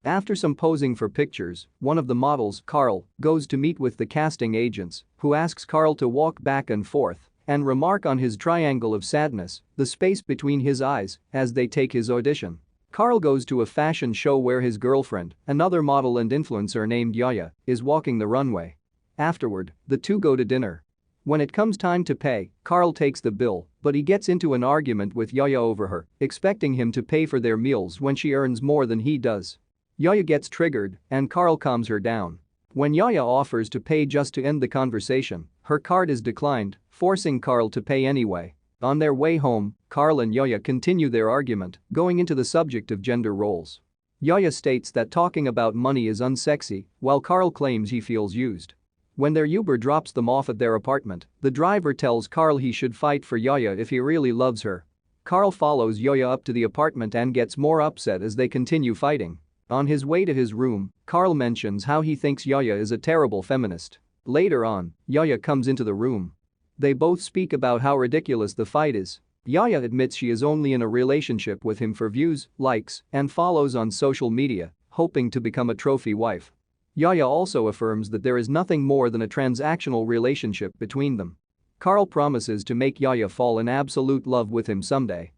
After some posing for pictures, one of the models, Carl, goes to meet with the casting agents, who asks Carl to walk back and forth and remark on his triangle of sadness, the space between his eyes, as they take his audition. Carl goes to a fashion show where his girlfriend, another model and influencer named Yaya, is walking the runway. Afterward, the two go to dinner. When it comes time to pay, Carl takes the bill, but he gets into an argument with Yaya over her, expecting him to pay for their meals when she earns more than he does. Yaya gets triggered, and Carl calms her down. When Yaya offers to pay just to end the conversation, her card is declined, forcing Carl to pay anyway. On their way home, Carl and Yaya continue their argument, going into the subject of gender roles. Yaya states that talking about money is unsexy, while Carl claims he feels used. When their Uber drops them off at their apartment, the driver tells Carl he should fight for Yaya if he really loves her. Carl follows Yaya up to the apartment and gets more upset as they continue fighting. On his way to his room, Carl mentions how he thinks Yaya is a terrible feminist. Later on, Yaya comes into the room. They both speak about how ridiculous the fight is. Yaya admits she is only in a relationship with him for views, likes, and follows on social media, hoping to become a trophy wife. Yaya also affirms that there is nothing more than a transactional relationship between them. Carl promises to make Yaya fall in absolute love with him someday.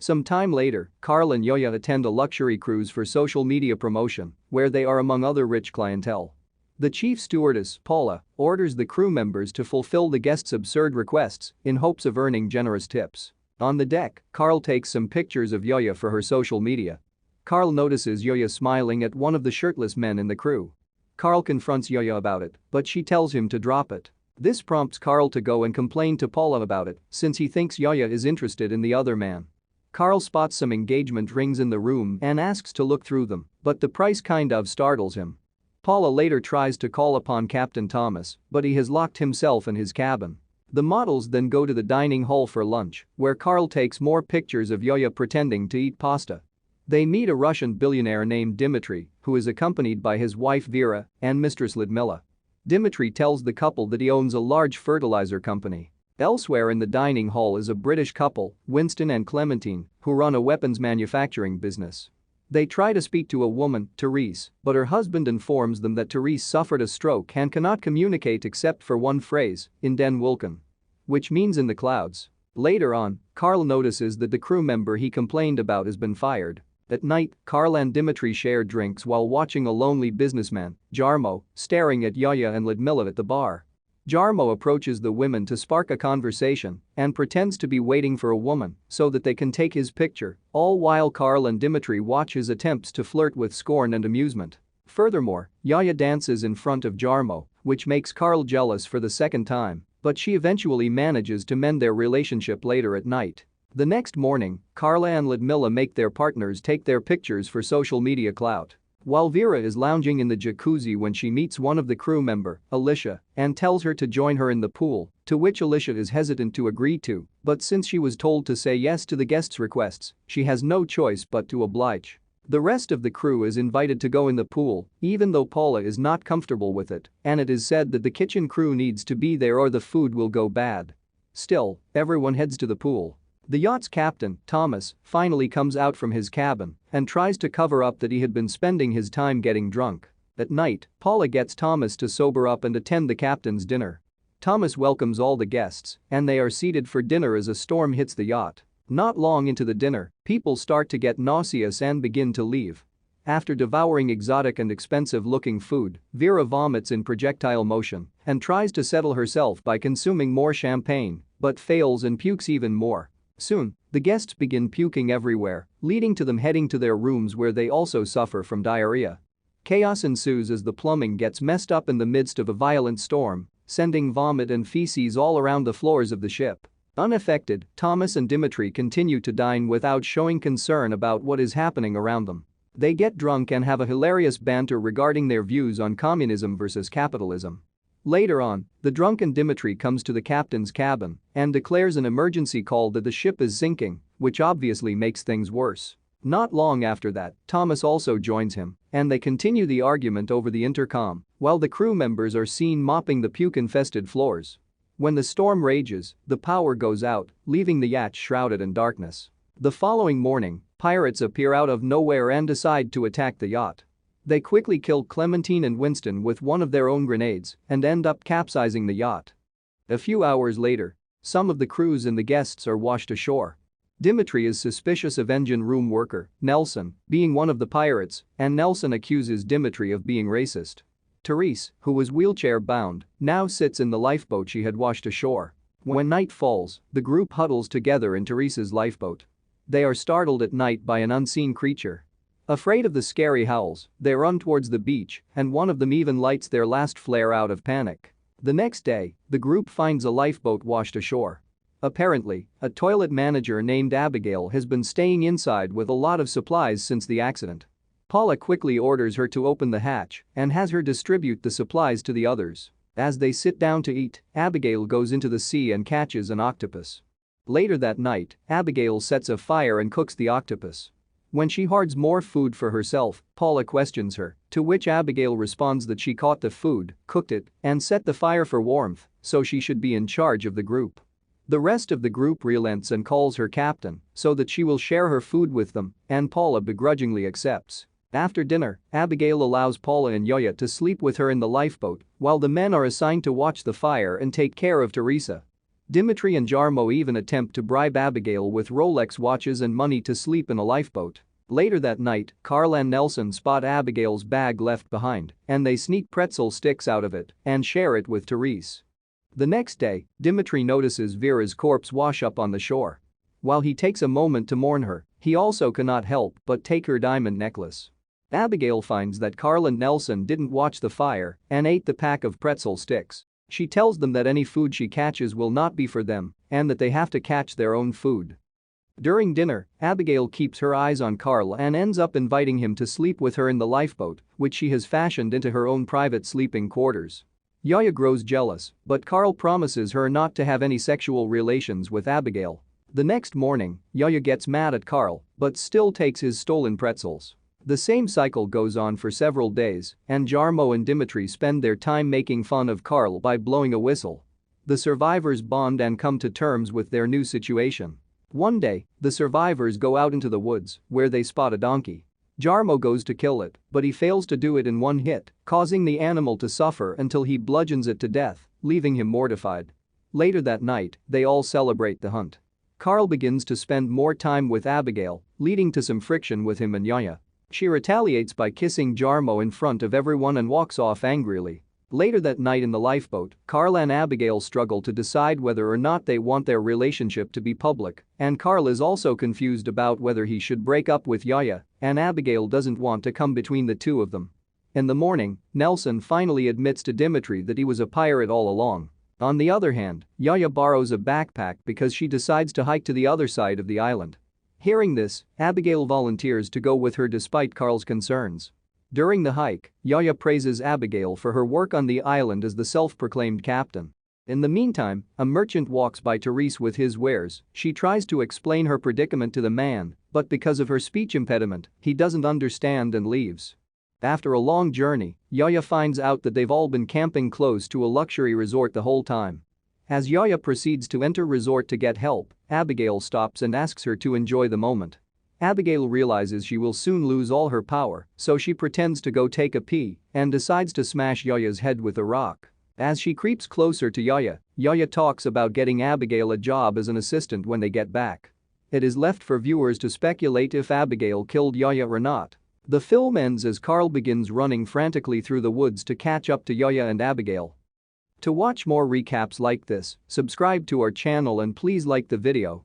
Some time later, Carl and Yaya attend a luxury cruise for social media promotion, where they are among other rich clientele. The chief stewardess, Paula, orders the crew members to fulfill the guests' absurd requests in hopes of earning generous tips. On the deck, Carl takes some pictures of Yaya for her social media. Carl notices Yaya smiling at one of the shirtless men in the crew. Carl confronts Yaya about it, but she tells him to drop it. This prompts Carl to go and complain to Paula about it, since he thinks Yaya is interested in the other man. Carl spots some engagement rings in the room and asks to look through them, but the price kind of startles him. Paula later tries to call upon Captain Thomas, but he has locked himself in his cabin. The models then go to the dining hall for lunch, where Carl takes more pictures of Yaya pretending to eat pasta. They meet a Russian billionaire named Dmitry, who is accompanied by his wife Vera and mistress Ludmila. Dmitry tells the couple that he owns a large fertilizer company. Elsewhere in the dining hall is a British couple, Winston and Clementine, who run a weapons manufacturing business. They try to speak to a woman, Therese, but her husband informs them that Therese suffered a stroke and cannot communicate except for one phrase, in den Wolken, which means in the clouds. Later on, Carl notices that the crew member he complained about has been fired. At night, Carl and Dmitry share drinks while watching a lonely businessman, Jarmo, staring at Yaya and Ludmila at the bar. Jarmo approaches the women to spark a conversation and pretends to be waiting for a woman so that they can take his picture, all while Carl and Dmitry watch his attempts to flirt with scorn and amusement. Furthermore, Yaya dances in front of Jarmo, which makes Carl jealous for the second time, but she eventually manages to mend their relationship later at night. The next morning, Carla and Ludmila make their partners take their pictures for social media clout. While Vera is lounging in the jacuzzi when she meets one of the crew member, Alicia, and tells her to join her in the pool, to which Alicia is hesitant to agree to, but since she was told to say yes to the guests' requests, she has no choice but to oblige. The rest of the crew is invited to go in the pool, even though Paula is not comfortable with it, and it is said that the kitchen crew needs to be there or the food will go bad. Still, everyone heads to the pool. The yacht's captain, Thomas, finally comes out from his cabin and tries to cover up that he had been spending his time getting drunk. At night, Paula gets Thomas to sober up and attend the captain's dinner. Thomas welcomes all the guests, and they are seated for dinner as a storm hits the yacht. Not long into the dinner, people start to get nauseous and begin to leave. After devouring exotic and expensive-looking food, Vera vomits in projectile motion and tries to settle herself by consuming more champagne, but fails and pukes even more. Soon, the guests begin puking everywhere, leading to them heading to their rooms where they also suffer from diarrhea. Chaos ensues as the plumbing gets messed up in the midst of a violent storm, sending vomit and feces all around the floors of the ship. Unaffected, Thomas and Dmitry continue to dine without showing concern about what is happening around them. They get drunk and have a hilarious banter regarding their views on communism versus capitalism. Later on, the drunken Dmitry comes to the captain's cabin and declares an emergency call that the ship is sinking, which obviously makes things worse. Not long after that, Thomas also joins him, and they continue the argument over the intercom, while the crew members are seen mopping the puke-infested floors. When the storm rages, the power goes out, leaving the yacht shrouded in darkness. The following morning, pirates appear out of nowhere and decide to attack the yacht. They quickly kill Clementine and Winston with one of their own grenades and end up capsizing the yacht. A few hours later, some of the crews and the guests are washed ashore. Dimitri is suspicious of engine room worker, Nelson, being one of the pirates, and Nelson accuses Dimitri of being racist. Therese, who was wheelchair-bound, now sits in the lifeboat she had washed ashore. When night falls, the group huddles together in Therese's lifeboat. They are startled at night by an unseen creature. Afraid of the scary howls, they run towards the beach, and one of them even lights their last flare out of panic. The next day, the group finds a lifeboat washed ashore. Apparently, a toilet manager named Abigail has been staying inside with a lot of supplies since the accident. Paula quickly orders her to open the hatch and has her distribute the supplies to the others. As they sit down to eat, Abigail goes into the sea and catches an octopus. Later that night, Abigail sets a fire and cooks the octopus. When she hoards more food for herself, Paula questions her, to which Abigail responds that she caught the food, cooked it, and set the fire for warmth, so she should be in charge of the group. The rest of the group relents and calls her captain so that she will share her food with them, and Paula begrudgingly accepts. After dinner, Abigail allows Paula and Yoya to sleep with her in the lifeboat, while the men are assigned to watch the fire and take care of Teresa. Dimitri and Jarmo even attempt to bribe Abigail with Rolex watches and money to sleep in a lifeboat. Later that night, Carl and Nelson spot Abigail's bag left behind, and they sneak pretzel sticks out of it and share it with Therese. The next day, Dimitri notices Vera's corpse wash up on the shore. While he takes a moment to mourn her, he also cannot help but take her diamond necklace. Abigail finds that Carl and Nelson didn't watch the fire and ate the pack of pretzel sticks. She tells them that any food she catches will not be for them and that they have to catch their own food. During dinner, Abigail keeps her eyes on Carl and ends up inviting him to sleep with her in the lifeboat, which she has fashioned into her own private sleeping quarters. Yoya grows jealous, but Carl promises her not to have any sexual relations with Abigail. The next morning, Yoya gets mad at Carl but still takes his stolen pretzels. The same cycle goes on for several days, and Jarmo and Dimitri spend their time making fun of Carl by blowing a whistle. The survivors bond and come to terms with their new situation. One day, the survivors go out into the woods where they spot a donkey. Jarmo goes to kill it, but he fails to do it in one hit, causing the animal to suffer until he bludgeons it to death, leaving him mortified. Later that night, they all celebrate the hunt. Carl begins to spend more time with Abigail, leading to some friction with him and Yoya. She retaliates by kissing Jarmo in front of everyone and walks off angrily. Later that night in the lifeboat, Carl and Abigail struggle to decide whether or not they want their relationship to be public, and Carl is also confused about whether he should break up with Yoya, and Abigail doesn't want to come between the two of them. In the morning, Nelson finally admits to Dimitri that he was a pirate all along. On the other hand, Yoya borrows a backpack because she decides to hike to the other side of the island. Hearing this, Abigail volunteers to go with her despite Carl's concerns. During the hike, Yoya praises Abigail for her work on the island as the self-proclaimed captain. In the meantime, a merchant walks by Therese with his wares. She tries to explain her predicament to the man, but because of her speech impediment, he doesn't understand and leaves. After a long journey, Yoya finds out that they've all been camping close to a luxury resort the whole time. As Yoya proceeds to enter resort to get help, Abigail stops and asks her to enjoy the moment. Abigail realizes she will soon lose all her power, so she pretends to go take a pee and decides to smash Yoya's head with a rock. As she creeps closer to Yoya, Yoya talks about getting Abigail a job as an assistant when they get back. It is left for viewers to speculate if Abigail killed Yoya or not. The film ends as Carl begins running frantically through the woods to catch up to Yoya and Abigail. To watch more recaps like this, subscribe to our channel and please like the video.